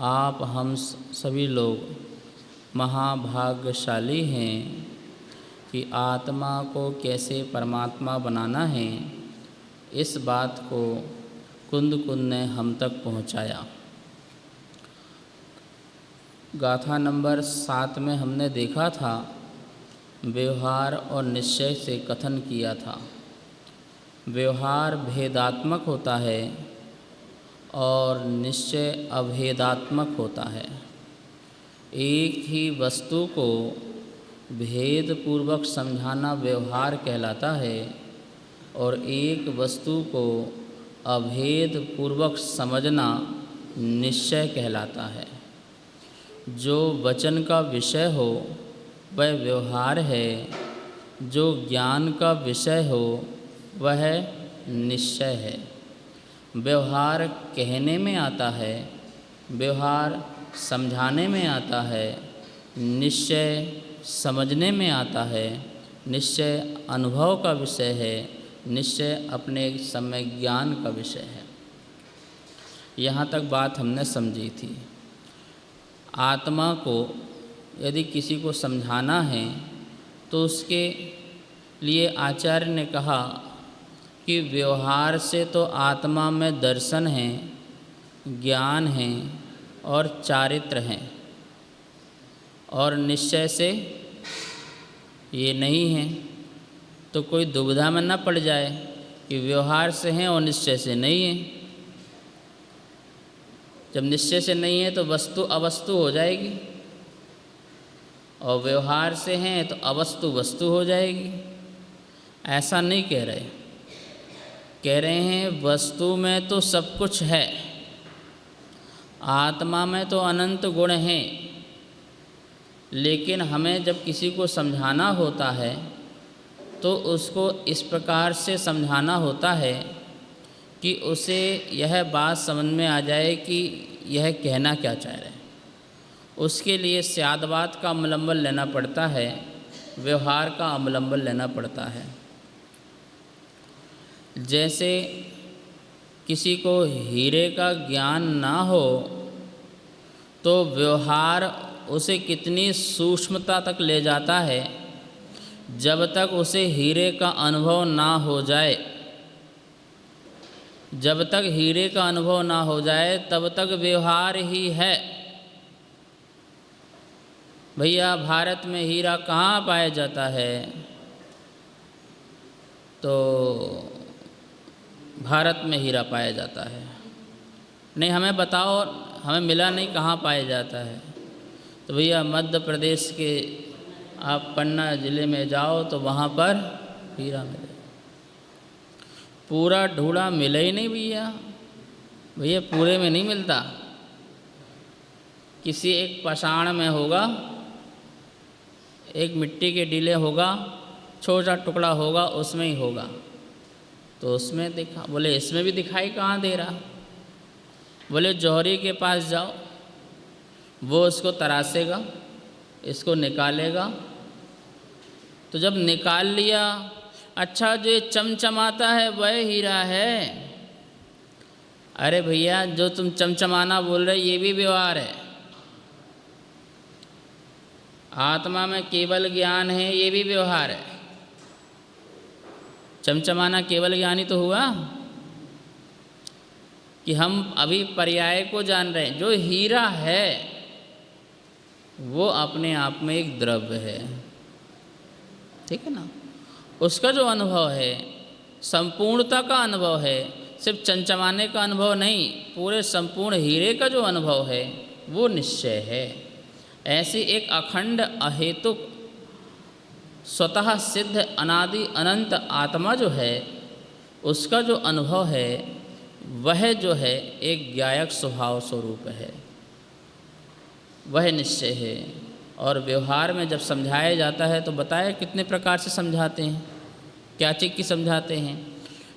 आप हम सभी लोग महाभाग्यशाली हैं कि आत्मा को कैसे परमात्मा बनाना है, इस बात को कुंद कुंद ने हम तक पहुंचाया। गाथा नंबर 7 में हमने देखा था, व्यवहार और निश्चय से कथन किया था। व्यवहार भेदात्मक होता है और निश्चय अभेदात्मक होता है। एक ही वस्तु को भेदपूर्वक समझाना व्यवहार कहलाता है और एक वस्तु को अभेदपूर्वक समझना निश्चय कहलाता है। जो वचन का विषय हो वह व्यवहार है, जो ज्ञान का विषय हो वह निश्चय है। व्यवहार कहने में आता है, व्यवहार समझाने में आता है, निश्चय समझने में आता है, निश्चय अनुभव का विषय है, निश्चय अपने समय ज्ञान का विषय है। यहाँ तक बात हमने समझी थी। आत्मा को यदि किसी को समझाना है तो उसके लिए आचार्य ने कहा कि व्यवहार से तो आत्मा में दर्शन है, ज्ञान है और चारित्र हैं, और निश्चय से ये नहीं है। तो कोई दुविधा में न पड़ जाए कि व्यवहार से हैं और निश्चय से नहीं है। जब निश्चय से नहीं है तो वस्तु अवस्तु हो जाएगी, और व्यवहार से हैं तो अवस्तु वस्तु हो जाएगी। ऐसा नहीं कह रहे, कह रहे हैं वस्तु में तो सब कुछ है, आत्मा में तो अनंत गुण हैं, लेकिन हमें जब किसी को समझाना होता है तो उसको इस प्रकार से समझाना होता है कि उसे यह बात समझ में आ जाए कि यह कहना क्या चाह रहे हैं। उसके लिए स्यादवाद का अवलंबन लेना पड़ता है, व्यवहार का अवलंबन लेना पड़ता है। जैसे किसी को हीरे का ज्ञान ना हो तो व्यवहार उसे कितनी सूक्ष्मता तक ले जाता है, जब तक उसे हीरे का अनुभव ना हो जाए, जब तक हीरे का अनुभव ना हो जाए तब तक व्यवहार ही है। भैया भारत में हीरा कहाँ पाया जाता है? तो भारत में हीरा पाया जाता है। नहीं, हमें बताओ, हमें मिला नहीं, कहाँ पाया जाता है? तो भैया मध्य प्रदेश के आप पन्ना ज़िले में जाओ तो वहाँ पर हीरा मिले। पूरा ढूंढा मिला ही नहीं भैया, भैया पूरे में नहीं मिलता। किसी एक पाषाण में होगा, एक मिट्टी के डीले होगा, छोटा टुकड़ा होगा, उसमें ही होगा। तो उसमें दिखा, बोले इसमें भी दिखाई कहाँ दे रहा? बोले जौहरी के पास जाओ, वो इसको तरासेगा, इसको निकालेगा। तो जब निकाल लिया, अच्छा जो चमचमाता है वह हीरा है। अरे भैया जो तुम चमचमाना बोल रहे ये भी व्यवहार है। आत्मा में केवल ज्ञान है, ये भी व्यवहार है। चमचमाना केवल ज्ञान ही तो हुआ कि हम अभी पर्याय को जान रहे हैं। जो हीरा है वो अपने आप में एक द्रव्य है, ठीक है ना। उसका जो अनुभव है संपूर्णता का अनुभव है, सिर्फ चमचमाने का अनुभव नहीं, पूरे संपूर्ण हीरे का जो अनुभव है वो निश्चय है। ऐसी एक अखंड अहेतुक स्वतः सिद्ध अनादि अनंत आत्मा जो है, उसका जो अनुभव है वह जो है एक ज्ञायक स्वभाव स्वरूप है, वह निश्चय है। और व्यवहार में जब समझाया जाता है तो बताया कितने प्रकार से समझाते हैं, क्या चीज़ की समझाते हैं।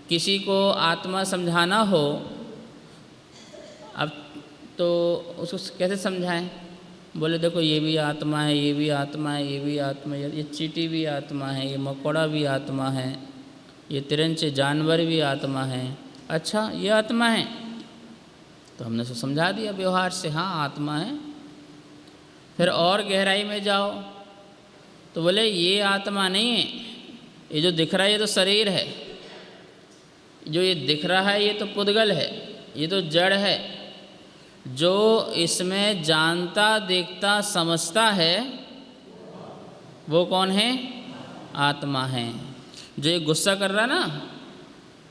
किसी को आत्मा समझाना हो, अब तो उसको कैसे समझाएं? बोले देखो ये भी आत्मा है, ये भी आत्मा है, ये भी आत्मा है, ये चींटी भी आत्मा है, ये मकोड़ा भी आत्मा है, ये तिरंचे जानवर भी आत्मा है। अच्छा ये आत्मा है, तो हमने तो समझा दिया व्यवहार से, हाँ आत्मा है। फिर और गहराई में जाओ तो बोले ये आत्मा नहीं है, ये जो दिख रहा है ये तो शरीर है, जो ये दिख रहा है ये तो पुद्गल है, ये तो जड़ है। जो इसमें जानता देखता समझता है वो कौन है? आत्मा है। जो ये गुस्सा कर रहा ना,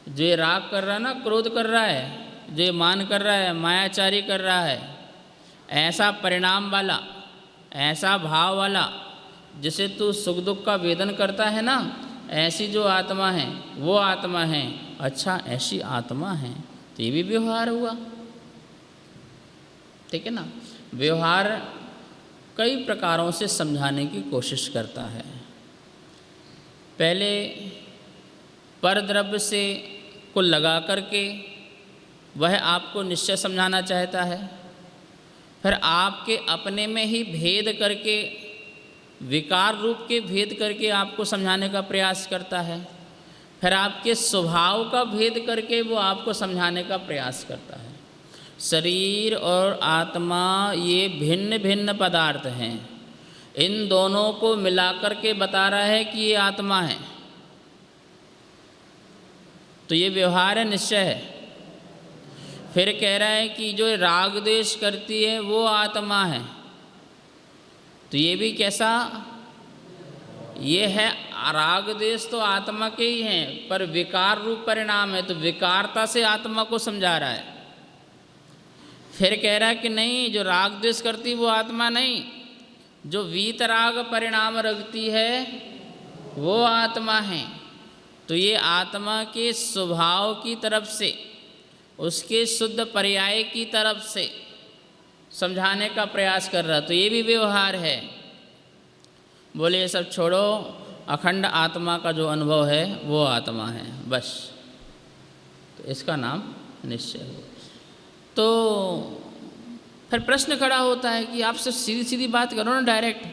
जो ये राग कर रहा ना, क्रोध कर रहा है, जो ये मान कर रहा है, मायाचारी कर रहा है, ऐसा परिणाम वाला, ऐसा भाव वाला, जिसे तू सुख दुख का वेदन करता है ना, ऐसी जो आत्मा है वो आत्मा है। अच्छा ऐसी आत्मा है तो ये भी व्यवहार हुआ, ठीक है ना। व्यवहार कई प्रकारों से समझाने की कोशिश करता है। पहले परद्रव्य से को लगा करके वह आपको निश्चय समझाना चाहता है, फिर आपके अपने में ही भेद करके, विकार रूप के भेद करके आपको समझाने का प्रयास करता है, फिर आपके स्वभाव का भेद करके वो आपको समझाने का प्रयास करता है। शरीर और आत्मा ये भिन्न भिन्न पदार्थ हैं, इन दोनों को मिलाकर के बता रहा है कि ये आत्मा है, तो ये व्यवहार है, निश्चय है। फिर कह रहा है कि जो राग द्वेष करती है वो आत्मा है, तो ये भी कैसा? ये है राग द्वेष तो आत्मा के ही हैं, पर विकार रूप परिणाम है, तो विकारता से आत्मा को समझा रहा है। फिर कह रहा है कि नहीं, जो राग द्वेष करती वो आत्मा नहीं, जो वीतराग परिणाम रखती है वो आत्मा है। तो ये आत्मा के स्वभाव की तरफ से, उसके शुद्ध पर्याय की तरफ से समझाने का प्रयास कर रहा, तो ये भी व्यवहार है। बोले ये सब छोड़ो, अखंड आत्मा का जो अनुभव है वो आत्मा है बस, तो इसका नाम निश्चय हो। तो फिर प्रश्न खड़ा होता है कि आप सिर्फ सीधी सीधी बात करो ना, डायरेक्ट,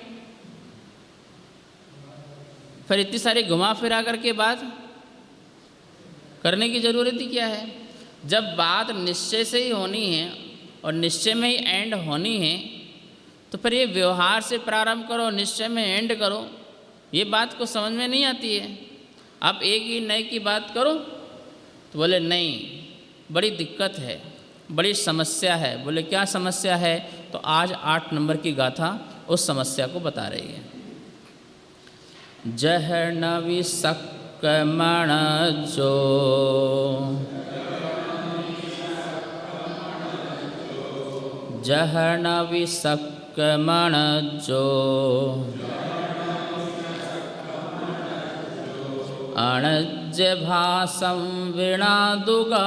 फिर इतनी सारी घुमा फिरा करके बात करने की ज़रूरत ही क्या है? जब बात निश्चय से ही होनी है और निश्चय में ही एंड होनी है, तो फिर ये व्यवहार से प्रारंभ करो, निश्चय में एंड करो, ये बात को समझ में नहीं आती है। आप एक ही नए की बात करो तो बोले नहीं, बड़ी दिक्कत है, बड़ी समस्या है। बोले क्या समस्या है? तो आज 8 नंबर की गाथा उस समस्या को बता रही है। जह न विसक्कमण जो, जह न विसक्कमण जो, अणज्य भासं वीणा दुगाहेदुम,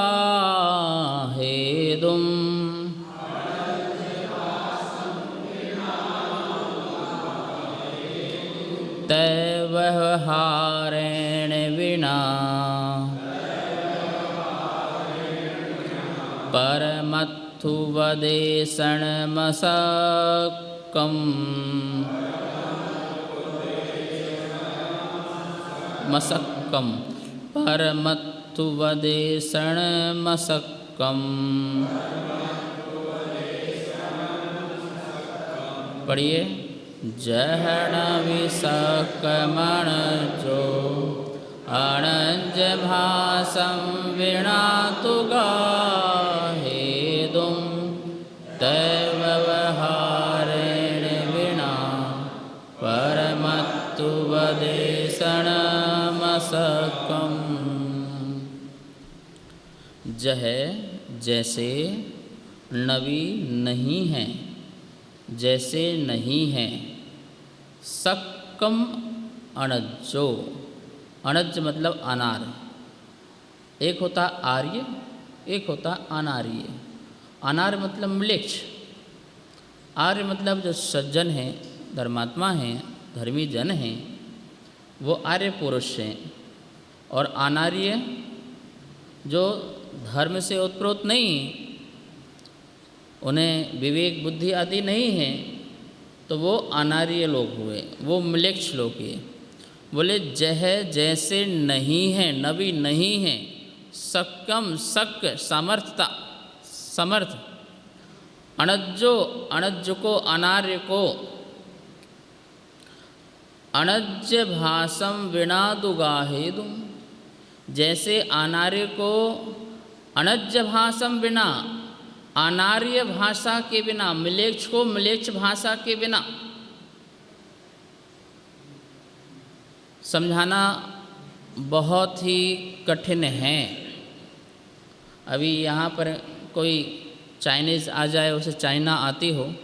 तैव्यवहारेण विना परमत्थु वदेशणमसक्कम्, मसक्कम परमत्थु वदेशणमसक्कम्। पढ़िए। जह न विसक्कमण जो, अणज भासं वीणा तुगाहेदुम, तैव्यवहारेण विना परमत्तु वदेशणमसक्कम्। जह जैसे, नवी नहीं है, जैसे नहीं है, सक्कम अणज्जो, अणज मतलब अनार, एक होता आर्य, एक होता अनार्य। अनार मतलब म्लेच्छ, आर्य मतलब जो सज्जन हैं, धर्मात्मा हैं, धर्मी जन हैं, वो आर्य पुरुष हैं। और अनार्य जो धर्म से उत्प्रोत नहीं, उन्हें विवेक बुद्धि आदि नहीं है, तो वो अनार्य लोग हुए, वो म्लेच्छ लोग हुए। बोले जह जैसे नहीं है, नवी नहीं है, सक्कम, सक्क सामर्थता, समर्थ, अनज्जो, अनज्ज को, अनार्य को, अनज्य भाषम विना दुगाहेदुम, जैसे अनार्य को अनज्य भाषम बिना, अनार्य भाषा के बिना, मिलेच्छ को मिलेच्छ भाषा के बिना समझाना बहुत ही कठिन है। अभी यहाँ पर कोई चाइनीज़ आ जाए, उसे चाइना आती हो,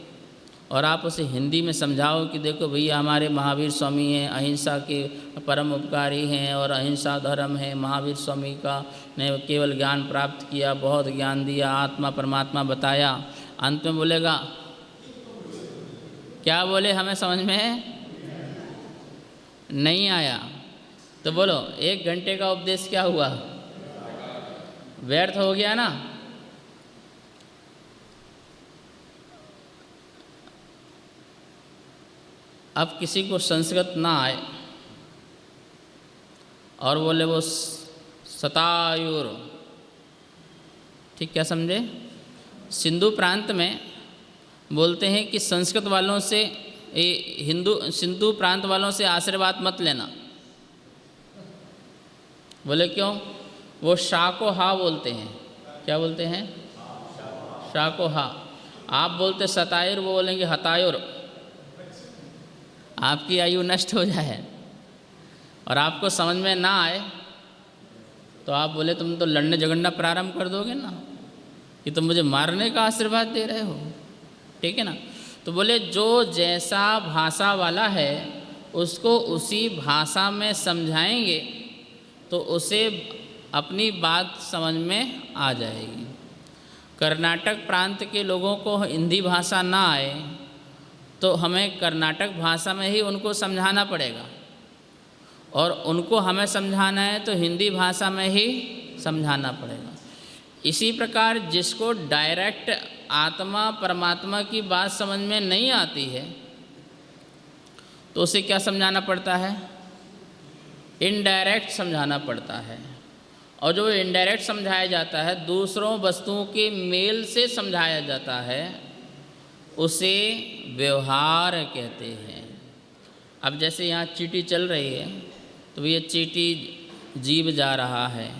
और आप उसे हिंदी में समझाओ कि देखो भैया हमारे महावीर स्वामी हैं, अहिंसा के परम उपकारी हैं और अहिंसा धर्म है, महावीर स्वामी का ने केवल ज्ञान प्राप्त किया, बहुत ज्ञान दिया, आत्मा परमात्मा बताया, अंत में बोलेगा क्या बोले हमें समझ में नहीं आया। तो बोलो 1 घंटे का उपदेश क्या हुआ, व्यर्थ हो गया ना। अब किसी को संस्कृत ना आए और बोले वो सतायुर, ठीक क्या समझे, सिंधु प्रांत में बोलते हैं कि संस्कृत वालों से, सिंधु प्रांत वालों से आशीर्वाद मत लेना। बोले क्यों, वो शा को हा बोलते हैं। क्या बोलते हैं, शा को हा। आप बोलते सतायुर, वो बोलेंगे हतायुर, आपकी आयु नष्ट हो जाए और आपको समझ में ना आए तो आप बोले तुम तो लड़ने झगड़ना प्रारंभ कर दोगे ना, कि तुम मुझे मारने का आशीर्वाद दे रहे हो, ठीक है ना। तो बोले जो जैसा भाषा वाला है उसको उसी भाषा में समझाएंगे तो उसे अपनी बात समझ में आ जाएगी। कर्नाटक प्रांत के लोगों को हिंदी भाषा ना आए तो हमें कर्नाटक भाषा में ही उनको समझाना पड़ेगा, और उनको हमें समझाना है तो हिंदी भाषा में ही समझाना पड़ेगा। इसी प्रकार जिसको डायरेक्ट आत्मा परमात्मा की बात समझ में नहीं आती है तो उसे क्या समझाना पड़ता है, इनडायरेक्ट समझाना पड़ता है। और जो इनडायरेक्ट समझाया जाता है, दूसरों वस्तुओं के मेल से समझाया जाता है, उसे व्यवहार कहते हैं। अब जैसे यहाँ चींटी चल रही है तो ये चींटी जीव जा रहा है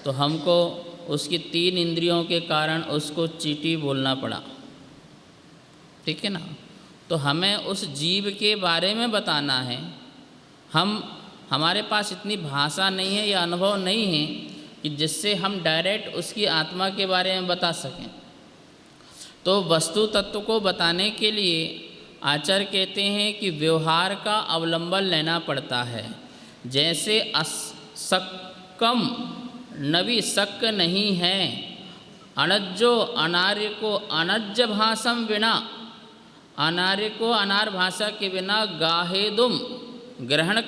तो हमको उसकी 3 इंद्रियों के कारण उसको चींटी बोलना पड़ा, ठीक है ना। तो हमें उस जीव के बारे में बताना है। हमारे पास इतनी भाषा नहीं है या अनुभव नहीं है कि जिससे हम डायरेक्ट उसकी आत्मा के बारे में बता सकें। तो वस्तु तत्व को बताने के लिए आचार्य कहते हैं कि व्यवहार का अवलंबन लेना पड़ता है। जैसे सकम नवी शक नहीं है, अनज्जो अनार्य को अनज्ज भाषम बिना, अनार्य को अनार भाषा के बिना गाहेदुम ग्रहण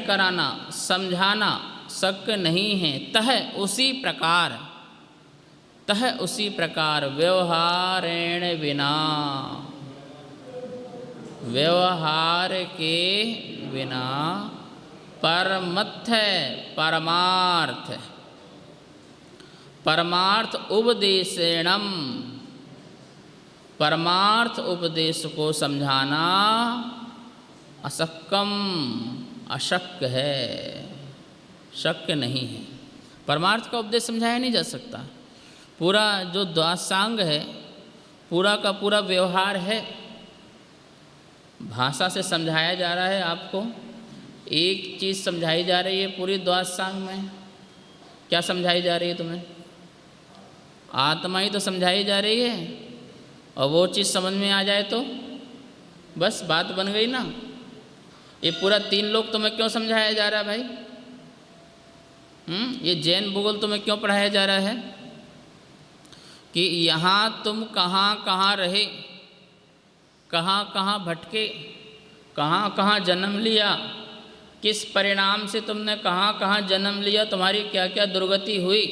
कराना समझाना शक नहीं है। तह उसी प्रकार व्यवहारेण बिना, व्यवहार के बिना परमार्थ उपदेशेणम, परमार्थ उपदेश को समझाना अशक्कम, अशक्य है, शक्य नहीं है। परमार्थ का उपदेश समझाया नहीं जा सकता। पूरा जो द्वादशांग है, पूरा का पूरा व्यवहार है, भाषा से समझाया जा रहा है। आपको एक चीज़ समझाई जा रही है पूरी द्वादशांग में। क्या समझाई जा रही है तुम्हें? आत्मा ही तो समझाई जा रही है, और वो चीज़ समझ में आ जाए तो बस बात बन गई ना। ये पूरा 3 लोग तुम्हें क्यों समझाया जा रहा है भाई? ये जैन भूगोल तुम्हें क्यों पढ़ाया जा रहा है कि यहाँ तुम कहाँ कहाँ रहे, कहाँ कहाँ भटके, कहाँ कहाँ जन्म लिया, किस परिणाम से तुमने कहाँ कहाँ जन्म लिया, तुम्हारी क्या क्या दुर्गति हुई,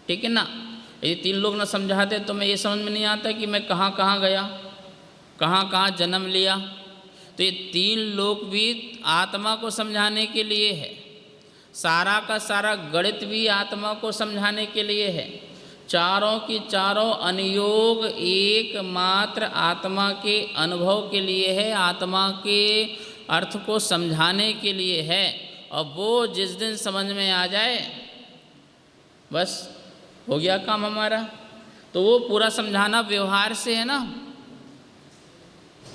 ठीक है ना। ये 3 लोग ना समझाते तो मैं ये समझ में नहीं आता कि मैं कहाँ कहाँ गया, कहाँ कहाँ जन्म लिया। तो ये 3 लोग भी आत्मा को समझाने के लिए है, सारा का सारा गणित भी आत्मा को समझाने के लिए है। चारों की चारों अनुयोग एकमात्र आत्मा के अनुभव के लिए है, आत्मा के अर्थ को समझाने के लिए है। और वो जिस दिन समझ में आ जाए बस हो गया काम हमारा। तो वो पूरा समझाना व्यवहार से है ना,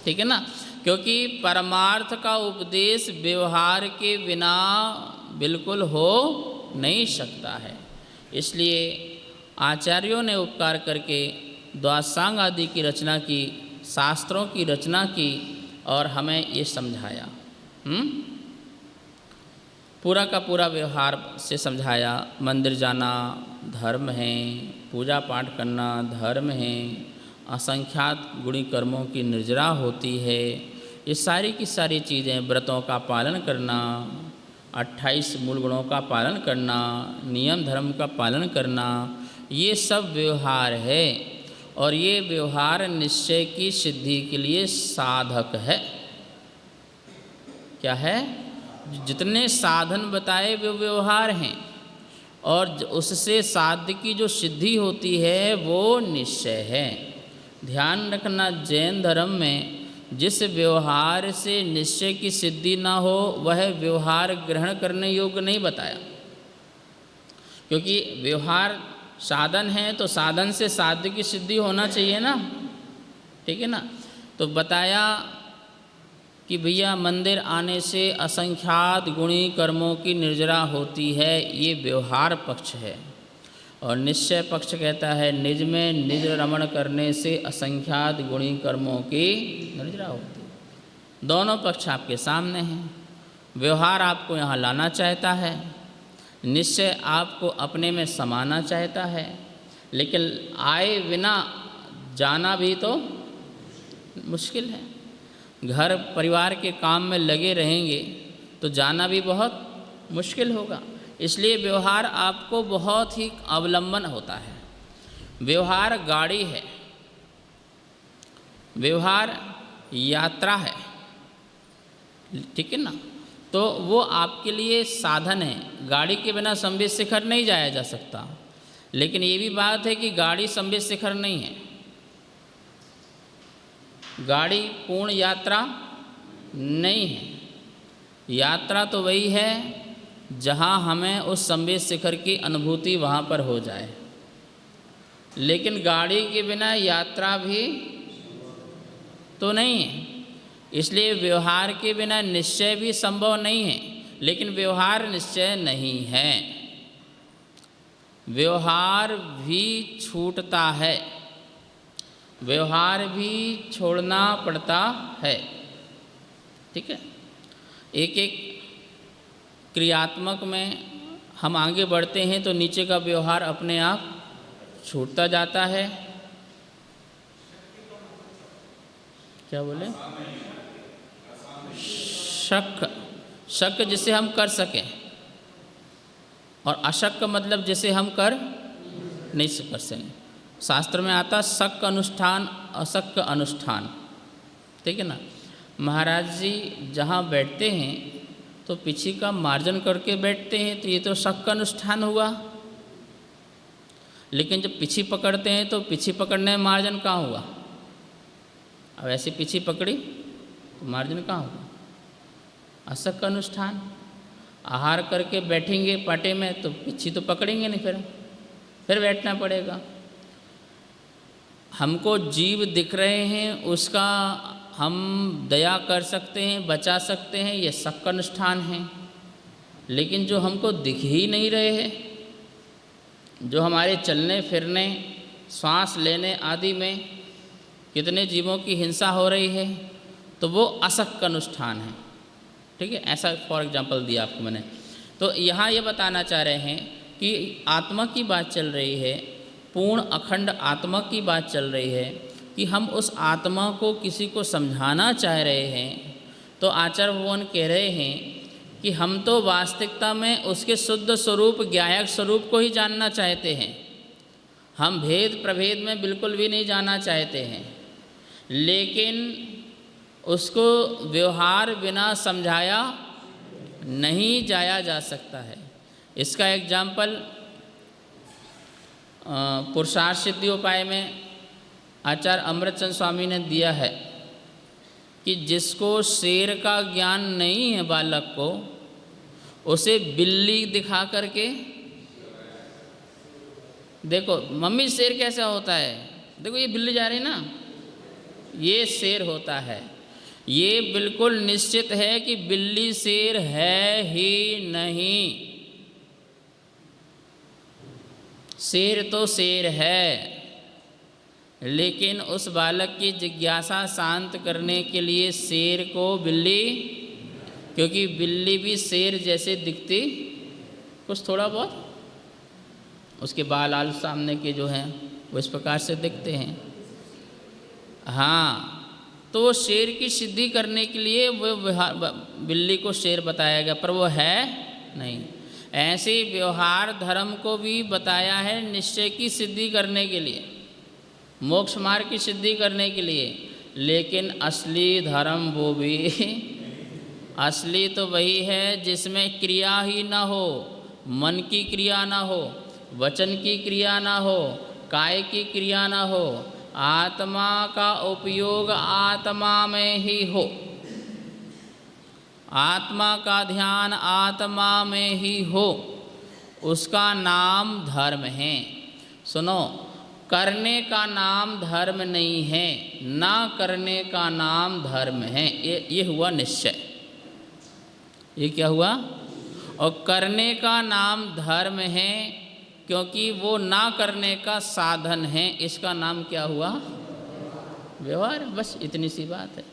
ठीक है ना, क्योंकि परमार्थ का उपदेश व्यवहार के बिना बिल्कुल हो नहीं सकता है। इसलिए आचार्यों ने उपकार करके द्वादशांग आदि की रचना की, शास्त्रों की रचना की और हमें ये समझाया, पूरा का पूरा व्यवहार से समझाया। मंदिर जाना धर्म है, पूजा पाठ करना धर्म है, असंख्यात गुणी कर्मों की निर्जरा होती है, ये सारी की सारी चीज़ें, व्रतों का पालन करना, 28 मूल गुणों का पालन करना, नियम धर्म का पालन करना, ये सब व्यवहार है। और ये व्यवहार निश्चय की सिद्धि के लिए साधक है। क्या है? जितने साधन बताए वो व्यवहार हैं, और उससे साध्य की जो सिद्धि होती है वो निश्चय है। ध्यान रखना, जैन धर्म में जिस व्यवहार से निश्चय की सिद्धि ना हो वह व्यवहार ग्रहण करने योग्य नहीं बताया, क्योंकि व्यवहार साधन है तो साधन से साध्य की सिद्धि होना चाहिए ना, ठीक है ना। तो बताया कि भैया मंदिर आने से असंख्यात गुणी कर्मों की निर्जरा होती है, ये व्यवहार पक्ष है। और निश्चय पक्ष कहता है निज में निज रमण करने से असंख्यात गुणी कर्मों की निर्जरा होती है। दोनों पक्ष आपके सामने हैं। व्यवहार आपको यहाँ लाना चाहता है, निश्चय आपको अपने में समाना चाहता है, लेकिन आए बिना जाना भी तो मुश्किल है। घर परिवार के काम में लगे रहेंगे तो जाना भी बहुत मुश्किल होगा। इसलिए व्यवहार आपको बहुत ही अवलंबन होता है। व्यवहार गाड़ी है, व्यवहार यात्रा है, ठीक है ना। तो वो आपके लिए साधन है। गाड़ी के बिना संबित शिखर नहीं जाया जा सकता, लेकिन ये भी बात है कि गाड़ी संबित शिखर नहीं है। गाड़ी पूर्ण यात्रा नहीं है। यात्रा तो वही है जहाँ हमें उस संबित शिखर की अनुभूति वहाँ पर हो जाए, लेकिन गाड़ी के बिना यात्रा भी तो नहीं है। इसलिए व्यवहार के बिना निश्चय भी संभव नहीं है, लेकिन व्यवहार निश्चय नहीं है। व्यवहार भी छूटता है, व्यवहार भी छोड़ना पड़ता है, ठीक है। एक एक क्रियात्मक में हम आगे बढ़ते हैं तो नीचे का व्यवहार अपने आप छूटता जाता है। क्या बोले? शक, शक जिसे हम कर सकें, और अशक का मतलब जिसे हम कर नहीं कर सकें। शास्त्र में आता शक अनुष्ठान अशक अनुष्ठान, ठीक है ना। महाराज जी जहाँ बैठते हैं तो पीछे का मार्जन करके बैठते हैं, तो ये तो शक का अनुष्ठान हुआ। लेकिन जब पीछे पकड़ते हैं तो पीछे पकड़ने में मार्जन कहाँ हुआ? अब ऐसे पीछे पकड़ी तो मार्जन कहाँ हुआ? अशक का अनुष्ठान। आहार करके बैठेंगे पाटे में तो पीछे तो पकड़ेंगे नहीं, फिर बैठना पड़ेगा। हमको जीव दिख रहे हैं, उसका हम दया कर सकते हैं, बचा सकते हैं, ये शक का अनुष्ठान है। लेकिन जो हमको दिख ही नहीं रहे हैं, जो हमारे चलने फिरने सांस लेने आदि में कितने जीवों की हिंसा हो रही है, तो वो अशक का अनुष्ठान है, ठीक है। ऐसा फॉर एग्जांपल दिया आपको मैंने। तो यहाँ ये बताना चाह रहे हैं कि आत्मा की बात चल रही है, पूर्ण अखंड आत्मा की बात चल रही है कि हम उस आत्मा को किसी को समझाना चाह रहे हैं। तो आचार्य भगवान कह रहे हैं कि हम तो वास्तविकता में उसके शुद्ध स्वरूप ज्ञायक स्वरूप को ही जानना चाहते हैं। हम भेद प्रभेद में बिल्कुल भी नहीं जानना चाहते हैं, लेकिन उसको व्यवहार बिना समझाया नहीं जाया जा सकता है। इसका एग्जाम्पल पुरुषार्थ सिद्धि उपाय में आचार्य अमृतचंद स्वामी ने दिया है कि जिसको शेर का ज्ञान नहीं है बालक को, उसे बिल्ली दिखा करके देखो मम्मी शेर कैसा होता है, देखो ये बिल्ली जा रही ना, ये शेर होता है। ये बिल्कुल निश्चित है कि बिल्ली शेर है ही नहीं। शेर तो शेर है, लेकिन उस बालक की जिज्ञासा शांत करने के लिए शेर को बिल्ली, क्योंकि बिल्ली भी शेर जैसे दिखती कुछ थोड़ा बहुत, उसके बाल आल सामने के जो हैं वो इस प्रकार से दिखते हैं। हाँ, तो वो शेर की सिद्धि करने के लिए वो बिल्ली को शेर बताया गया, पर वो है नहीं। ऐसे ही व्यवहार धर्म को भी बताया है निश्चय की सिद्धि करने के लिए, मोक्ष मार्ग की सिद्धि करने के लिए, लेकिन असली धर्म वो भी असली तो वही है जिसमें क्रिया ही ना हो, मन की क्रिया ना हो, वचन की क्रिया ना हो, काय की क्रिया ना हो, आत्मा का उपयोग आत्मा में ही हो, आत्मा का ध्यान आत्मा में ही हो, उसका नाम धर्म है। सुनो, करने का नाम धर्म नहीं है, ना करने का नाम धर्म है। ये हुआ निश्चय। ये क्या हुआ? और करने का नाम धर्म है, क्योंकि वो ना करने का साधन है। इसका नाम क्या हुआ? व्यवहार। बस इतनी सी बात है।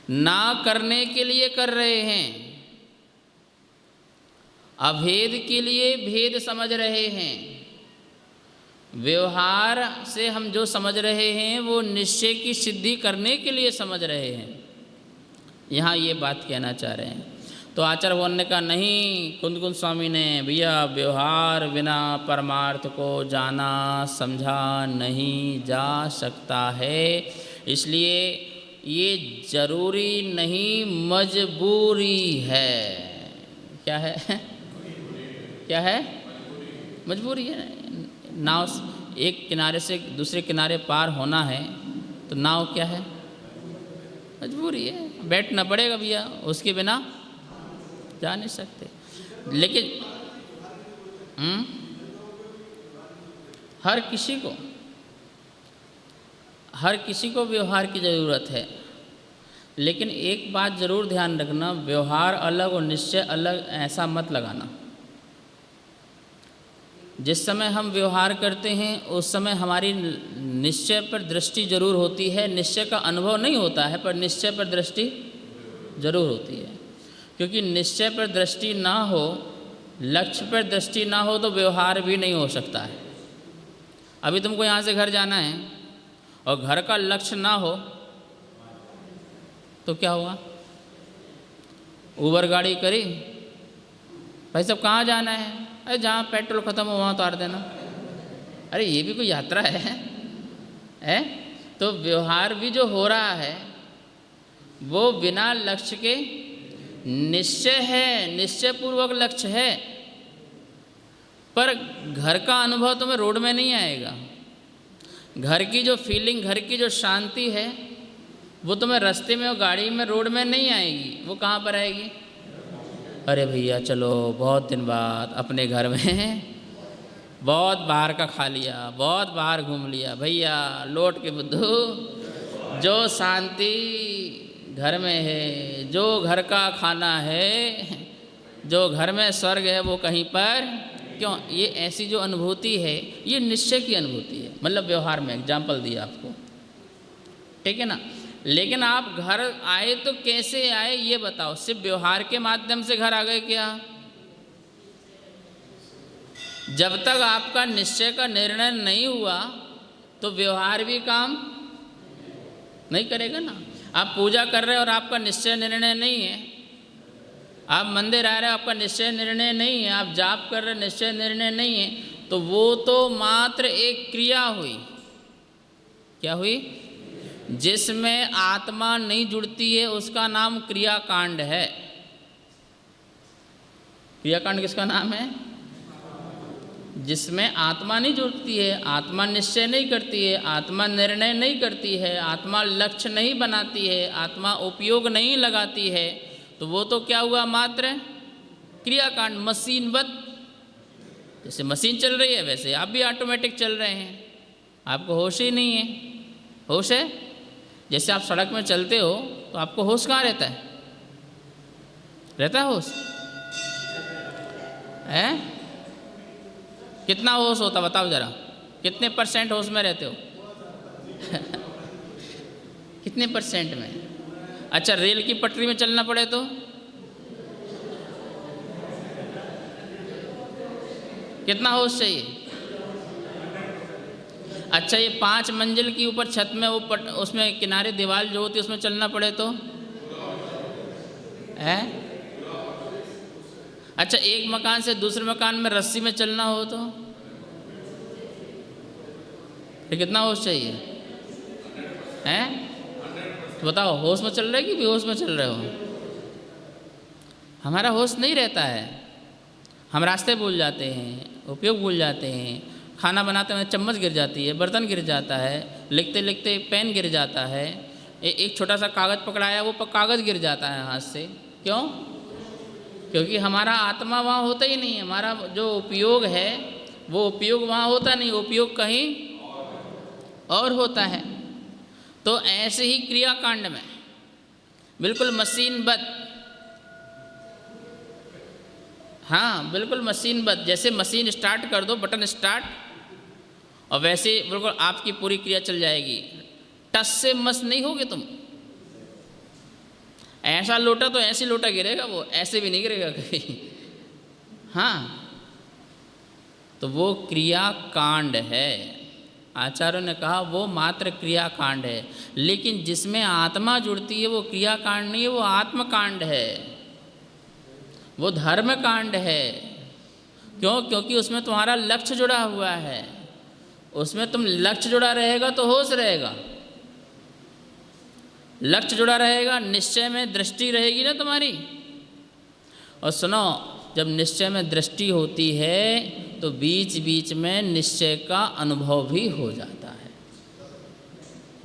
ना करने के लिए कर रहे हैं, अभेद के लिए भेद समझ रहे हैं। व्यवहार से हम जो समझ रहे हैं वो निश्चय की सिद्धि करने के लिए समझ रहे हैं। यहाँ ये बात कहना चाह रहे हैं। तो आचार्य भगवान ने कहा नहीं, कुंद स्वामी ने, भैया व्यवहार बिना परमार्थ को जाना समझा नहीं जा सकता है, इसलिए ये जरूरी नहीं मजबूरी है। क्या है? क्या है? मजबूरी है। नाव एक किनारे से दूसरे किनारे पार होना है तो नाव क्या है? मजबूरी है, बैठना पड़ेगा भैया, उसके बिना जा नहीं सकते। लेकिन हर किसी को व्यवहार की ज़रूरत है। लेकिन एक बात ज़रूर ध्यान रखना, व्यवहार अलग और निश्चय अलग ऐसा मत लगाना। जिस समय हम व्यवहार करते हैं उस समय हमारी निश्चय पर दृष्टि जरूर होती है। निश्चय का अनुभव नहीं होता है, पर निश्चय पर दृष्टि जरूर होती है। क्योंकि निश्चय पर दृष्टि ना हो, लक्ष्य पर दृष्टि ना हो, तो व्यवहार भी नहीं हो सकता है। अभी तुमको यहाँ से घर जाना है और घर का लक्ष्य ना हो तो क्या हुआ? उबर गाड़ी करी, भाई साहब कहाँ जाना है? अरे जहाँ पेट्रोल ख़त्म हो वहाँ उतार देना। अरे ये भी कोई यात्रा है? तो व्यवहार भी जो हो रहा है वो बिना लक्ष्य के निश्चय है, निश्चय पूर्वक लक्ष्य है, पर घर का अनुभव तुम्हें रोड में नहीं आएगा। घर की जो फीलिंग, घर की जो शांति है वो तुम्हें रास्ते में और गाड़ी में, रोड में नहीं आएगी। वो कहाँ पर आएगी? अरे भैया चलो, बहुत दिन बाद अपने घर में, बहुत बाहर का खा लिया, बहुत बाहर घूम लिया, भैया लौट के बुद्धू, जो शांति घर में है, जो घर का खाना है, जो घर में स्वर्ग है, वो कहीं पर क्यों? ये ऐसी जो अनुभूति है ये निश्चय की अनुभूति है। मतलब व्यवहार में एग्जाम्पल दिया आपको, ठीक है ना। लेकिन आप घर आए तो कैसे आए ये बताओ? सिर्फ व्यवहार के माध्यम से घर आ गए क्या? जब तक आपका निश्चय का निर्णय नहीं हुआ तो व्यवहार भी काम नहीं करेगा ना। आप पूजा कर रहे हो और आपका निश्चय निर्णय नहीं है, आप मंदिर आ रहे हो, आपका निश्चय निर्णय नहीं है, आप जाप कर रहे हो, निश्चय निर्णय नहीं है, तो वो तो मात्र एक क्रिया हुई। क्या हुई? जिसमें आत्मा नहीं जुड़ती है उसका नाम क्रियाकांड है। क्रियाकांड किसका नाम है? जिसमें आत्मा नहीं जुड़ती है, आत्मा निश्चय नहीं करती है, आत्मा निर्णय नहीं करती है, आत्मा लक्ष्य नहीं बनाती है, आत्मा उपयोग नहीं लगाती है, तो वो तो क्या हुआ, मात्र क्रियाकांड, मशीनवत। जैसे मशीन चल रही है वैसे आप भी ऑटोमेटिक चल रहे हैं, आपको होश ही नहीं है। होश है? जैसे आप सड़क में चलते हो तो आपको होश कहाँ रहता है? रहता है होश? है? कितना होश होता बताओ जरा, कितने % होश में रहते हो? कितने % में? अच्छा, रेल की पटरी में चलना पड़े तो कितना होश चाहिए? अच्छा, ये 5 मंजिल की ऊपर छत में वो उसमें किनारे दीवार जो होती है उसमें चलना पड़े तो है? अच्छा, एक मकान से दूसरे मकान में रस्सी में चलना हो तो फिर कितना होश चाहिए? हैं? तो बताओ, होश में चल रहे कि बेहोश में चल रहे हो? हमारा होश नहीं रहता है, हम रास्ते भूल जाते हैं, उपयोग भूल जाते हैं, खाना बनाते में चम्मच गिर जाती है, बर्तन गिर जाता है, लिखते लिखते पेन गिर जाता है, एक छोटा सा कागज़ पकड़ाया वो कागज़ गिर जाता है हाथ से। क्यों? क्योंकि हमारा आत्मा वहाँ होता ही नहीं है, हमारा जो उपयोग है वो उपयोग वहाँ होता नहीं, उपयोग कहीं और होता है। तो ऐसे ही क्रियाकांड में बिल्कुल मशीनबद्ध, हाँ बिल्कुल मशीनबद्ध, जैसे मशीन स्टार्ट कर दो, बटन स्टार्ट, और वैसे बिल्कुल आपकी पूरी क्रिया चल जाएगी। टस से मस नहीं होगे तुम। ऐसा लोटा तो ऐसे लोटा गिरेगा, वो ऐसे भी नहीं गिरेगा कहीं। हाँ, तो वो क्रियाकांड है। आचार्यों ने कहा वो मात्र क्रियाकांड है, लेकिन जिसमें आत्मा जुड़ती है वो क्रियाकांड नहीं है, वो आत्मकांड है, वो धर्म कांड है। क्यों? क्योंकि उसमें तुम्हारा लक्ष्य जुड़ा हुआ है, उसमें तुम लक्ष्य जुड़ा रहेगा तो होश रहेगा, लक्ष्य जुड़ा रहेगा, निश्चय में दृष्टि रहेगी ना तुम्हारी। और सुनो, जब निश्चय में दृष्टि होती है तो बीच बीच में निश्चय का अनुभव भी हो जाता है,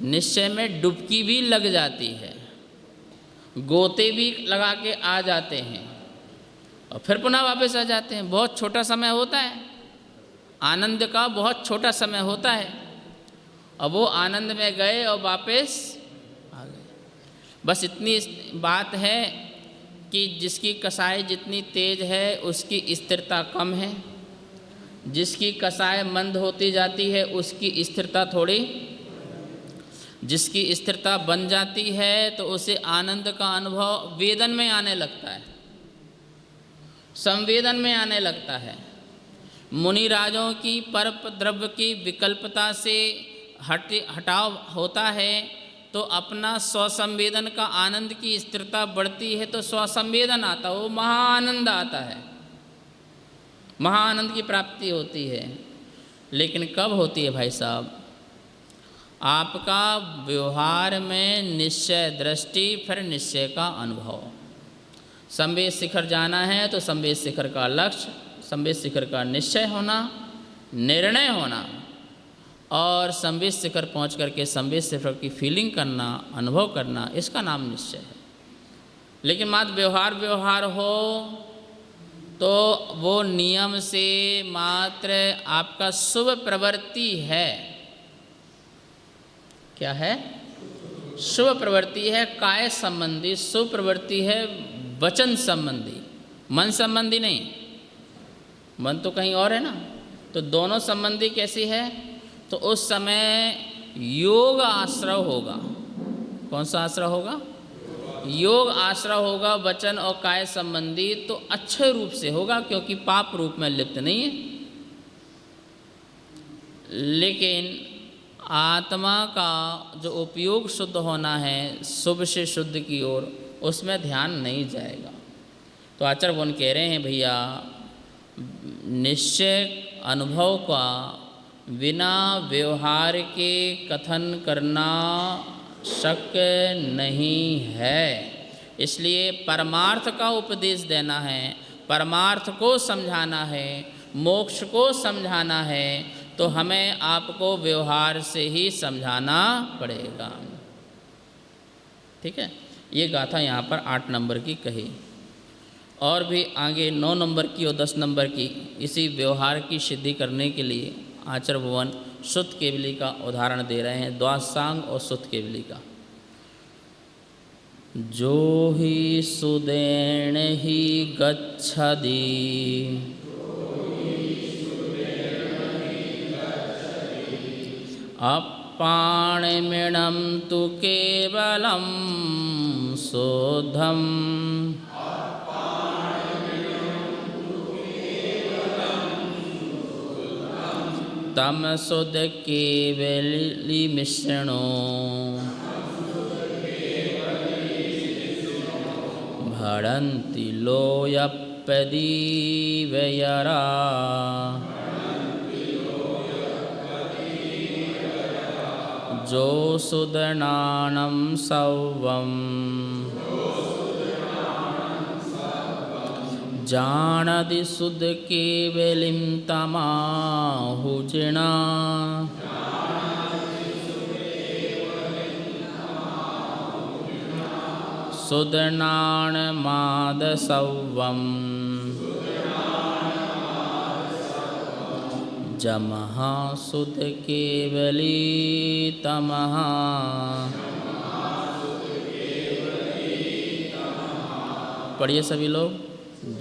निश्चय में डुबकी भी लग जाती है, गोते भी लगा के आ जाते हैं और फिर पुनः वापस आ जाते हैं। बहुत छोटा समय होता है, आनंद का बहुत छोटा समय होता है, और वो आनंद में गए और वापस आ गए। बस इतनी बात है कि जिसकी कसाई जितनी तेज है उसकी स्थिरता कम है, जिसकी कसाई मंद होती जाती है उसकी स्थिरता थोड़ी, जिसकी स्थिरता बन जाती है तो उसे आनंद का अनुभव वेदन में आने लगता है, संवेदन में आने लगता है। मुनि राजों की परप द्रव्य की विकल्पता से हटाव होता है तो अपना स्वसंवेदन का आनंद की स्थिरता बढ़ती है, तो स्वसंवेदन आता है, वो महाआनंद आता है, महाआनंद की प्राप्ति होती है। लेकिन कब होती है भाई साहब? आपका व्यवहार में निश्चय दृष्टि, फिर निश्चय का अनुभव। संवेद शिखर जाना है तो संवेद शिखर का लक्ष्य, संवेद शिखर का निश्चय होना, निर्णय होना, और संवेद शिखर पहुँच करके संवेद शिखर की फीलिंग करना, अनुभव करना, इसका नाम निश्चय है। लेकिन मात्र व्यवहार हो तो वो नियम से मात्र आपका शुभ प्रवृत्ति है। क्या है? शुभ प्रवृत्ति है, काय संबंधी शुभ प्रवृत्ति है, वचन संबंधी, मन संबंधी नहीं। मन तो कहीं और है ना, तो दोनों संबंधी कैसी है? तो उस समय योग आश्रय होगा। कौन सा आश्रय होगा? योग आश्रय होगा, वचन और काय संबंधी, तो अच्छे रूप से होगा क्योंकि पाप रूप में लिप्त नहीं है। लेकिन आत्मा का जो उपयोग शुद्ध होना है, शुभ से शुद्ध की ओर, उसमें ध्यान नहीं जाएगा। तो आचार्य वन कह रहे हैं भैया, निश्चय अनुभव का बिना व्यवहार के कथन करना शक्य नहीं है। इसलिए परमार्थ का उपदेश देना है, परमार्थ को समझाना है, मोक्ष को समझाना है तो हमें आपको व्यवहार से ही समझाना पड़ेगा। ठीक है, ये गाथा यहाँ पर 8 नंबर की कही। और भी आगे 9 नंबर की और 10 नंबर की इसी व्यवहार की सिद्धि करने के लिए आचार्य भगवान सुत केवली का उदाहरण दे रहे हैं, द्वासांग और सुत केवली का। जो ही सुदेन ही गच्छति अपाणिमिणं तु केवलं शोद्धम् तम शुद्ध केवली मिश्रणो भरन्ति लोयप्यदीवयरा जो सुदनानं सौवम् जानति शुद्ध केवलिं तमाहुजिना सुदनानमादसौवम् जमः शुद्ध केवली तमः पढ़िए सभी लोग।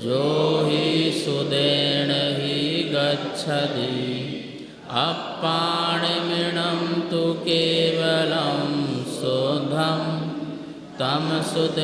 जो ही सुदेन ही गच्छति अपाणिमिणं तु केवलं शोद्धं तम शुद्ध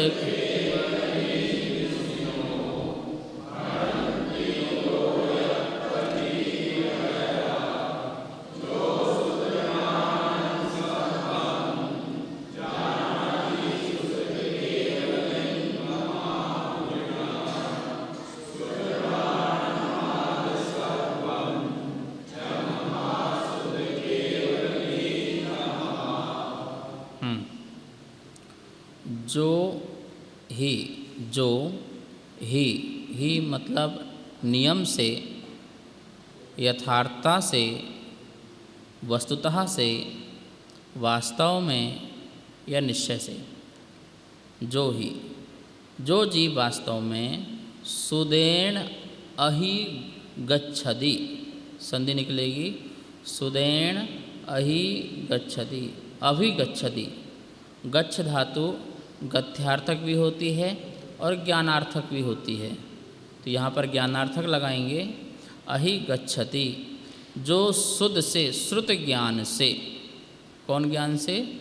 जो ही मतलब नियम से, यथार्थता से, वस्तुतः से, वास्तव में या निश्चय से। जो ही, जो जीव वास्तव में सुदेन अहि गच्छति, संधि निकलेगी, सुदेन अहि गच्छति, अभिगच्छति। गच्छ धातु गत्यार्थक भी होती है और ज्ञानार्थक भी होती है, तो यहाँ पर ज्ञानार्थक लगाएंगे। अहि गच्छति, जो शुद्ध से, श्रुत ज्ञान से, कौन ज्ञान से?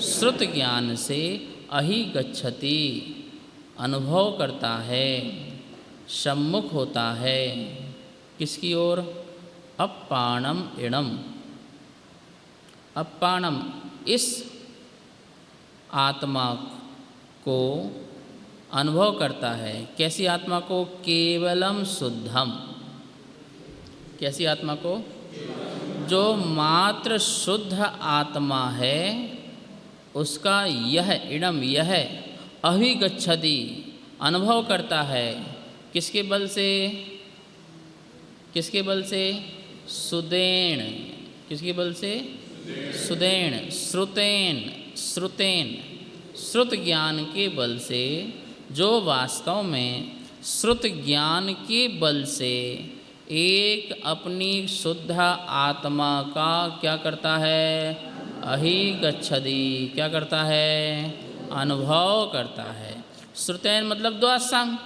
श्रुत ज्ञान से अहि गच्छति, अनुभव करता है, सम्मुख होता है। किसकी ओर? अपाणम इणम, अपाणम इस आत्मा को अनुभव करता है। कैसी आत्मा को? केवलम शुद्धम। कैसी आत्मा को? जो मात्र शुद्ध आत्मा है उसका यह इणम, यह अभिगच्छति, अनुभव करता है। किसके बल से? किसके बल से? सुदेन। किसके बल से? सुदेन, श्रुतेन, श्रुतेन, श्रुत ज्ञान के बल से, जो वास्तव में श्रुत ज्ञान के बल से एक अपनी शुद्ध आत्मा का क्या करता है? अहि गच्छति, क्या करता है? अनुभव करता है। श्रुतेन मतलब द्वासांग,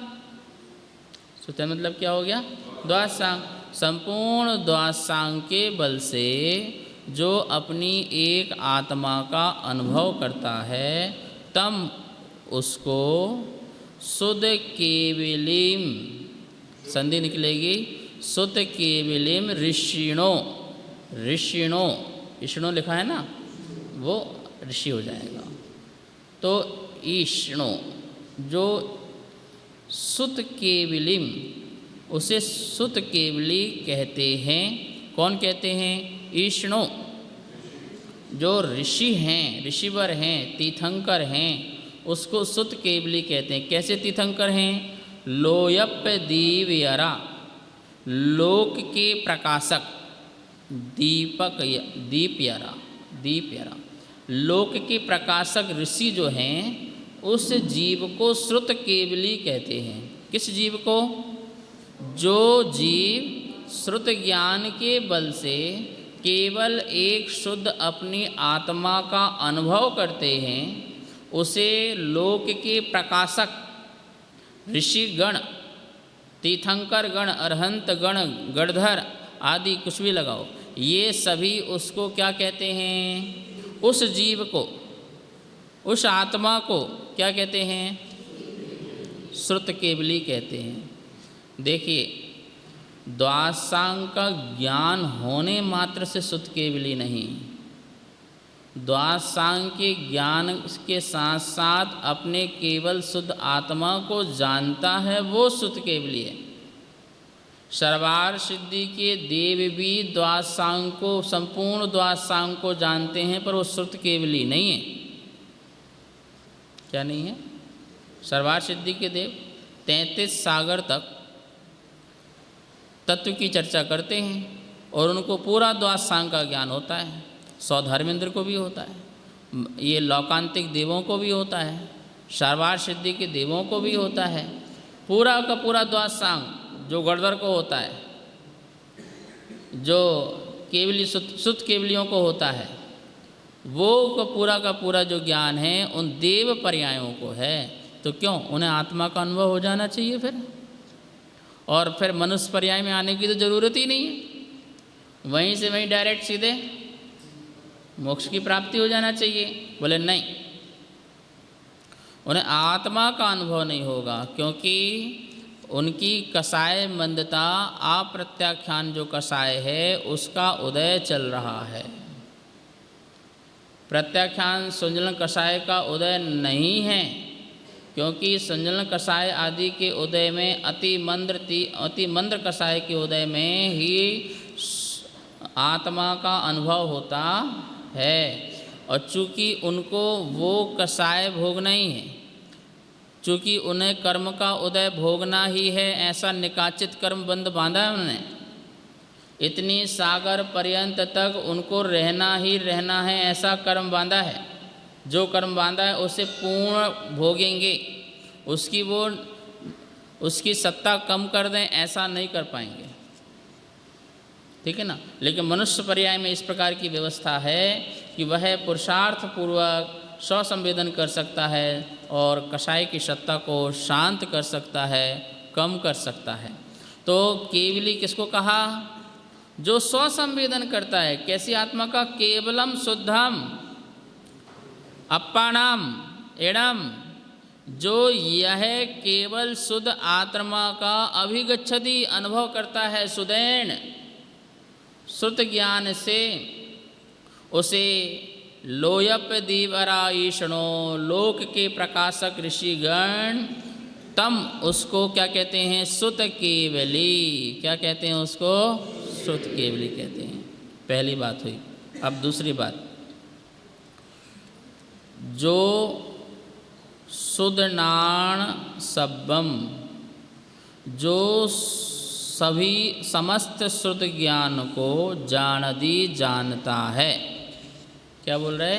श्रुतेन मतलब क्या हो गया? द्वासांग। संपूर्ण द्वासांग के बल से जो अपनी एक आत्मा का अनुभव करता है, तम उसको शुद्ध केवलिम, संधि निकलेगी, शुद्ध केवलिम ऋषिणो, ऋषिणो, ऋषिणो लिखा है ना, वो ऋषि हो जाएगा। तो ईष्णो, जो सुत केवलिम, उसे सुत केवली कहते हैं। कौन कहते हैं? ईष्णो, जो ऋषि हैं, ऋषिवर हैं, तीर्थंकर हैं, उसको सुत केवली कहते हैं। कैसे तीर्थंकर हैं? लोयप्य दीवयरा, लोक के प्रकाशक दीप यारा लोक के प्रकाशक ऋषि जो हैं उस जीव को श्रुत केवली कहते हैं। किस जीव को? जो जीव श्रुत ज्ञान के बल से केवल एक शुद्ध अपनी आत्मा का अनुभव करते हैं उसे लोक के प्रकाशक ऋषि गण, तीर्थंकर गण, अरहंत गण, गणधर आदि कुछ भी लगाओ, ये सभी उसको क्या कहते हैं? उस जीव को, उस आत्मा को क्या कहते हैं? श्रुत केवली कहते हैं। देखिए, द्वादशांग का ज्ञान होने मात्र से श्रुत केवली नहीं, द्वादशांग के ज्ञान के साथ साथ अपने केवल शुद्ध आत्मा को जानता है वो श्रुत केवली है। सर्वार सिद्धि के देव भी द्वादशांग को, संपूर्ण द्वादशांग को जानते हैं, पर वो श्रुत केवली नहीं है। क्या नहीं है? सर्वार सिद्धि के देव 33 सागर तक तत्व की चर्चा करते हैं और उनको पूरा द्वादशांग का ज्ञान होता है। 100 धर्मेंद्र को भी होता है, ये लौकांतिक देवों को भी होता है, सर्वार सिद्धि के देवों को भी होता है। पूरा का पूरा द्वादशांग जो गणधर को होता है, जो केवली शुद्ध केवलियों को होता है, वो का पूरा जो ज्ञान है उन देव पर्यायों को है। तो क्यों उन्हें आत्मा का अनुभव हो जाना चाहिए फिर, और फिर मनुष्य पर्याय में आने की तो ज़रूरत ही नहीं है, वहीं से वहीं डायरेक्ट सीधे मोक्ष की प्राप्ति हो जाना चाहिए। बोले नहीं, उन्हें आत्मा का अनुभव नहीं होगा, क्योंकि उनकी कसाय मंदता, अप्रत्याख्यान जो कसाय है उसका उदय चल रहा है। प्रत्याख्यान संजलन कसाय का उदय नहीं है, क्योंकि संजलन कसाय आदि के उदय में अति मंद्र कसाय के उदय में ही आत्मा का अनुभव होता है। और चूँकि उनको वो कसाय भोगना ही है, चूँकि उन्हें कर्म का उदय भोगना ही है, ऐसा निकाचित कर्म बंध बांधा है उन्होंने। इतनी सागर पर्यंत तक उनको रहना ही रहना है, ऐसा कर्म बांधा है। जो कर्म बांधा है उसे पूर्ण भोगेंगे, उसकी सत्ता कम कर दें ऐसा नहीं कर पाएंगे, ठीक है ना। लेकिन मनुष्य पर्याय में इस प्रकार की व्यवस्था है कि वह पुरुषार्थ पूर्वक स्वसंवेदन कर सकता है और कसाय की सत्ता को शांत कर सकता है, कम कर सकता है। तो केवली किसको कहा? जो स्वसंवेदन करता है। कैसी आत्मा का? केवलम शुद्धम अप्पाणाम एणम, जो यह केवल शुद्ध आत्मा का अभिगच्छति अनुभव करता है सुदैण श्रुत ज्ञान से, उसे लोयप दीवराईषणो, लोक के प्रकाशक ऋषिगण तम उसको क्या कहते हैं? श्रुत केवली। क्या कहते हैं उसको? श्रुत केवली कहते हैं। पहली बात हुई। अब दूसरी बात, जो सुदनाण सब्बम, जो सभी समस्त श्रुत ज्ञान को जानदी जानता है। क्या बोल रहे?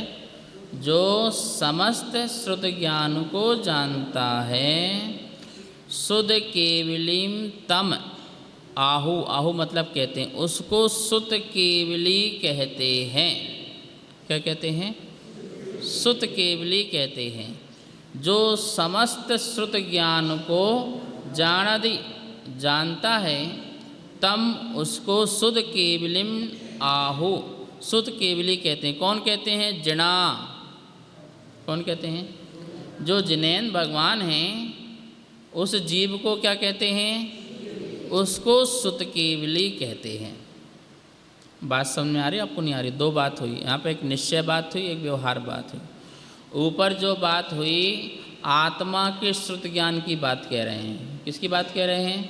जो समस्त श्रुत ज्ञान को जानता है, शुद्ध केवलीम तम आहु, आहु मतलब कहते हैं उसको शुद्ध केवली कहते हैं। क्या कहते हैं? शुद्ध केवली कहते हैं। जो समस्त श्रुत ज्ञान को जानता है, तम उसको शुद्ध केवलिम आहु, शुद्ध केवली कहते हैं। कौन कहते हैं? जिना। कौन कहते हैं? जो जिनेन भगवान हैं उस जीव को क्या कहते हैं? उसको शुद्ध केवली कहते हैं। बात समझ में आ रही? आपको नहीं आ रही? दो बात हुई यहाँ पे, एक निश्चय बात हुई, एक व्यवहार बात हुई। ऊपर जो बात हुई आत्मा के श्रुत ज्ञान की बात कह रहे हैं। किसकी बात कह रहे हैं?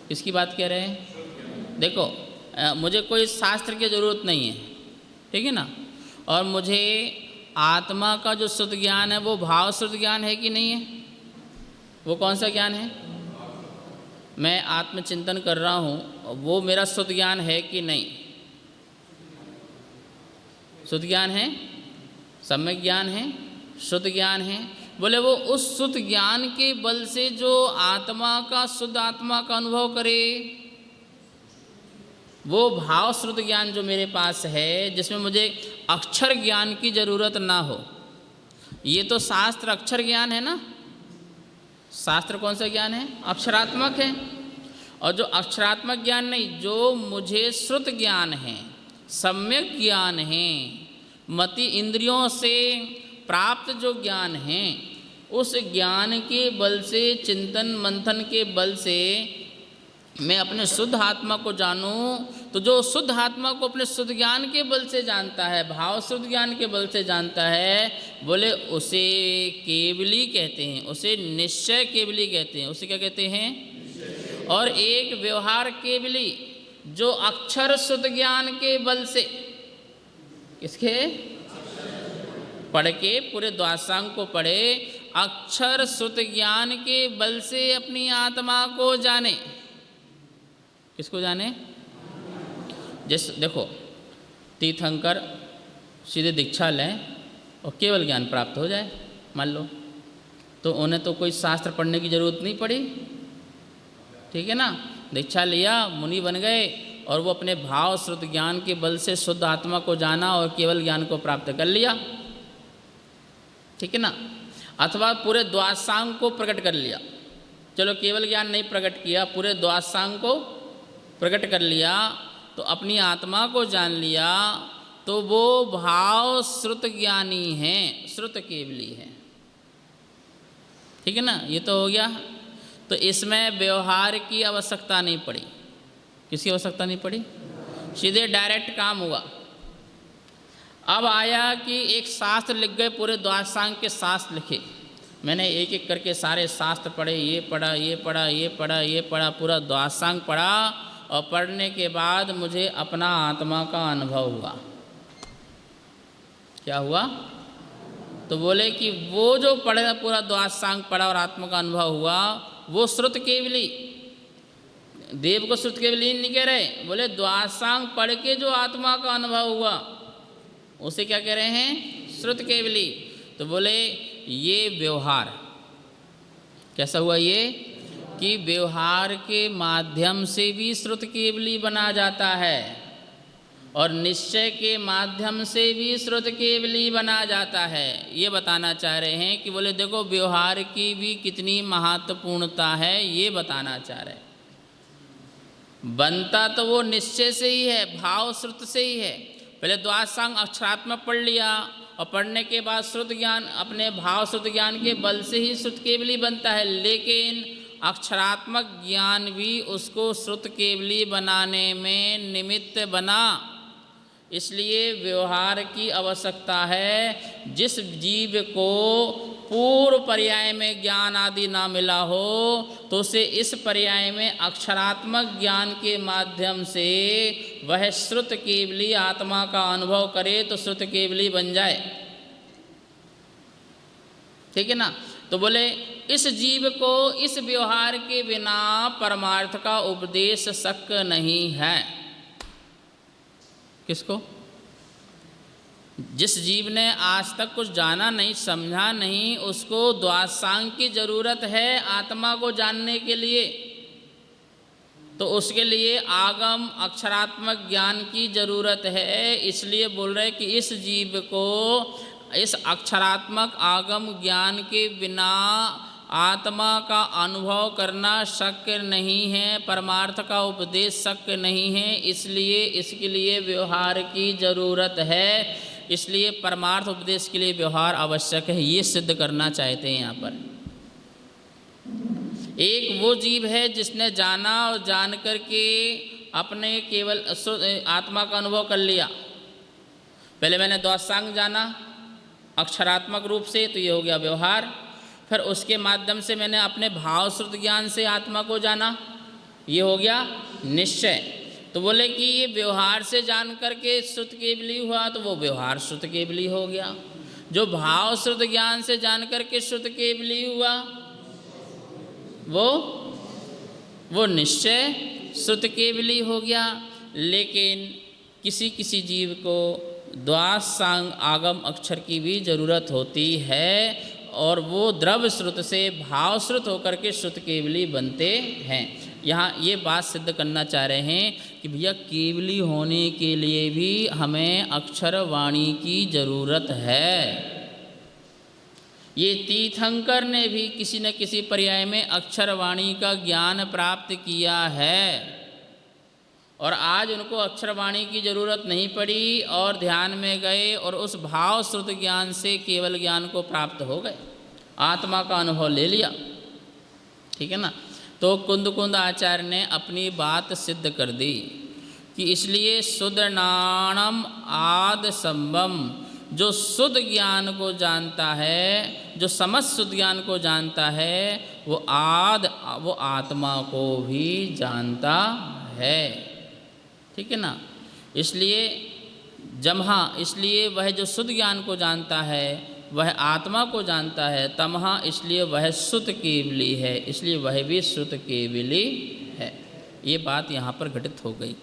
किसकी बात कह रहे हैं? देखो, मुझे कोई शास्त्र की ज़रूरत नहीं है, ठीक है ना। और मुझे आत्मा का जो शुद्ध ज्ञान है वो भाव शुद्ध ज्ञान है कि नहीं है? वो कौन सा ज्ञान है? मैं आत्मचिंतन कर रहा हूँ, वो मेरा शुद्ध ज्ञान है कि नहीं? शुद्ध ज्ञान है, सम्यक ज्ञान है, शुद्ध ज्ञान है। बोले वो उस शुद्ध ज्ञान के बल से जो आत्मा का, शुद्ध आत्मा का अनुभव करे, वो भाव श्रुत ज्ञान जो मेरे पास है, जिसमें मुझे अक्षर ज्ञान की जरूरत ना हो। ये तो शास्त्र अक्षर ज्ञान है ना। शास्त्र कौन सा ज्ञान है? अक्षरात्मक है। और जो अक्षरात्मक ज्ञान नहीं, जो मुझे श्रुत ज्ञान है, सम्यक ज्ञान है, मति इंद्रियों से प्राप्त जो ज्ञान है, उस ज्ञान के बल से, चिंतन मंथन के बल से मैं अपने शुद्ध आत्मा को जानूं, तो जो शुद्ध आत्मा को अपने शुद्ध ज्ञान के बल से जानता है, भाव शुद्ध ज्ञान के बल से जानता है, बोले उसे केवली कहते हैं, उसे निश्चय केवली कहते हैं। उसे क्या कहते हैं? और एक व्यवहार केवली जो अक्षर शुद्ध ज्ञान के बल से, किसके? पढ़ के पूरे द्वादशांग को पढ़े, अक्षर शुद्ध ज्ञान के बल से अपनी आत्मा को जाने। किसको जाने? जैसे देखो, तीर्थंकर सीधे दीक्षा लें और केवल ज्ञान प्राप्त हो जाए, मान लो, तो उन्हें तो कोई शास्त्र पढ़ने की जरूरत नहीं पड़ी, ठीक है ना। दीक्षा लिया, मुनि बन गए, और वो अपने भाव श्रुत ज्ञान के बल से शुद्ध आत्मा को जाना और केवल ज्ञान को प्राप्त कर लिया, ठीक है ना। अथवा पूरे द्वादशांग को प्रकट कर लिया, चलो केवल ज्ञान नहीं प्रकट किया, पूरे द्वादशांग को प्रकट कर लिया, तो अपनी आत्मा को जान लिया, तो वो भाव श्रुत ज्ञानी है, श्रुत केवली है, ठीक है ना। ये तो हो गया। तो इसमें व्यवहार की आवश्यकता नहीं पड़ी। किसकी आवश्यकता नहीं पड़ी? सीधे डायरेक्ट काम हुआ। अब आया कि एक शास्त्र लिख गए, पूरे द्वादशांग के शास्त्र लिखे, मैंने एक एक करके सारे शास्त्र पढ़े, ये पढ़ा, ये पढ़ा, ये पढ़ा, ये पढ़ा, पूरा द्वादशांग पढ़ा, और पढ़ने के बाद मुझे अपना आत्मा का अनुभव हुआ। क्या हुआ? तो बोले कि वो जो पढ़े, पूरा द्वादशांग पढ़ा और आत्मा का अनुभव हुआ, वो श्रुत केवली, देव को श्रुत केवली नहीं कह रहे, बोले द्वादशांग पढ़ के जो आत्मा का अनुभव हुआ उसे क्या कह रहे हैं? श्रुत केवली। तो बोले ये व्यवहार कैसा हुआ? ये कि व्यवहार के माध्यम से भी श्रुत केवली बना जाता है, और निश्चय के माध्यम से भी श्रुत केवली बना जाता है। ये बताना चाह रहे हैं कि बोले देखो व्यवहार की भी कितनी महत्वपूर्णता है, ये बताना चाह रहे हैं। बनता तो वो निश्चय से ही है, भाव श्रुत से ही है। पहले द्वादशांग अक्षरात्मक पढ़ लिया, और पढ़ने के बाद श्रुत ज्ञान, अपने भाव श्रुत ज्ञान के बल से ही श्रुत केवली बनता है, लेकिन अक्षरात्मक ज्ञान भी उसको श्रुत केवली बनाने में निमित्त बना। इसलिए व्यवहार की आवश्यकता है। जिस जीव को पूर्व पर्याय में ज्ञान आदि ना मिला हो, तो उसे इस पर्याय में अक्षरात्मक ज्ञान के माध्यम से वह श्रुत केवली आत्मा का अनुभव करे, तो श्रुत केवली बन जाए, ठीक है ना। तो बोले इस जीव को इस व्यवहार के बिना परमार्थ का उपदेश शक्य नहीं है। किसको? जिस जीव ने आज तक कुछ जाना नहीं, समझा नहीं, उसको द्वादशांग की जरूरत है आत्मा को जानने के लिए। तो उसके लिए आगम अक्षरात्मक ज्ञान की जरूरत है। इसलिए बोल रहे कि इस जीव को इस अक्षरात्मक आगम ज्ञान के बिना आत्मा का अनुभव करना शक्य नहीं है, परमार्थ का उपदेश शक्य नहीं है। इसलिए इसके लिए व्यवहार की जरूरत है। इसलिए परमार्थ उपदेश के लिए व्यवहार आवश्यक है, ये सिद्ध करना चाहते हैं यहाँ पर। एक वो जीव है जिसने जाना और जान करके अपने केवल आत्मा का अनुभव कर लिया। पहले मैंने द्वादशांग जाना अक्षरात्मक रूप से, तो ये हो गया व्यवहार। फिर उसके माध्यम से मैंने अपने भाव श्रुत ज्ञान से आत्मा को जाना, ये हो गया निश्चय। तो बोले कि ये व्यवहार से जान करके श्रुत केवली हुआ, तो वो व्यवहार श्रुत केवली हो गया। जो भाव श्रुत ज्ञान से जान करके श्रुत केवली हुआ, वो वो निश्चय श्रुत केवली हो गया। लेकिन किसी किसी जीव को द्वास सांग आगम अक्षर की भी जरूरत होती है, और वो द्रव्य श्रुत से भाव श्रुत होकर के श्रुत केवली बनते हैं। यहाँ ये बात सिद्ध करना चाह रहे हैं कि भैया केवली होने के लिए भी हमें अक्षर वाणी की जरूरत है। ये तीर्थंकर ने भी किसी न किसी पर्याय में अक्षर वाणी का ज्ञान प्राप्त किया है, और आज उनको अक्षरवाणी की जरूरत नहीं पड़ी और ध्यान में गए और उस भाव श्रुत ज्ञान से केवल ज्ञान को प्राप्त हो गए, आत्मा का अनुभव ले लिया। ठीक है ना। तो कुंद आचार्य ने अपनी बात सिद्ध कर दी कि इसलिए सुदनाणम आद संबम, जो शुद्ध ज्ञान को जानता है, जो समस्त शुद्ध ज्ञान को जानता है, वो आत्मा को भी जानता है। ठीक है ना। इसलिए इसलिए वह जो शुद्ध ज्ञान को जानता है वह आत्मा को जानता है। तमहा, इसलिए वह श्रुत केवली है, इसलिए वह भी श्रुत केवली है। ये बात यहाँ पर घटित हो गई।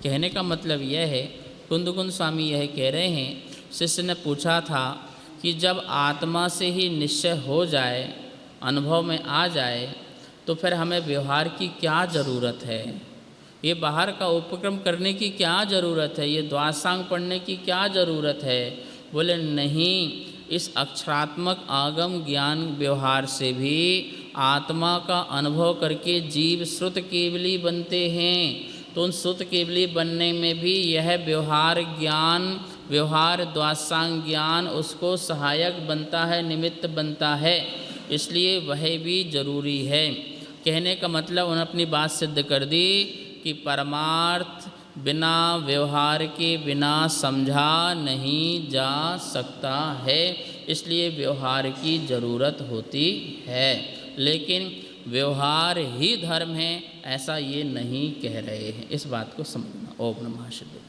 कहने का मतलब यह है, कुंद स्वामी यह कह रहे हैं, शिष्य ने पूछा था कि जब आत्मा से ही निश्चय हो जाए, अनुभव में आ जाए, तो फिर हमें व्यवहार की क्या ज़रूरत है, ये बाहर का उपक्रम करने की क्या ज़रूरत है, ये द्वासांग पढ़ने की क्या ज़रूरत है। बोले नहीं, इस अक्षरात्मक आगम ज्ञान व्यवहार से भी आत्मा का अनुभव करके जीव श्रुत केवली बनते हैं। तो उन श्रुत केवली बनने में भी यह व्यवहार ज्ञान, व्यवहार द्वासांग ज्ञान उसको सहायक बनता है, निमित्त बनता है, इसलिए वह भी जरूरी है। कहने का मतलब उन्होंने अपनी बात सिद्ध कर दी कि परमार्थ बिना व्यवहार के बिना समझा नहीं जा सकता है, इसलिए व्यवहार की ज़रूरत होती है। लेकिन व्यवहार ही धर्म है, ऐसा ये नहीं कह रहे हैं। इस बात को समझना। ओम नमः शिवाय।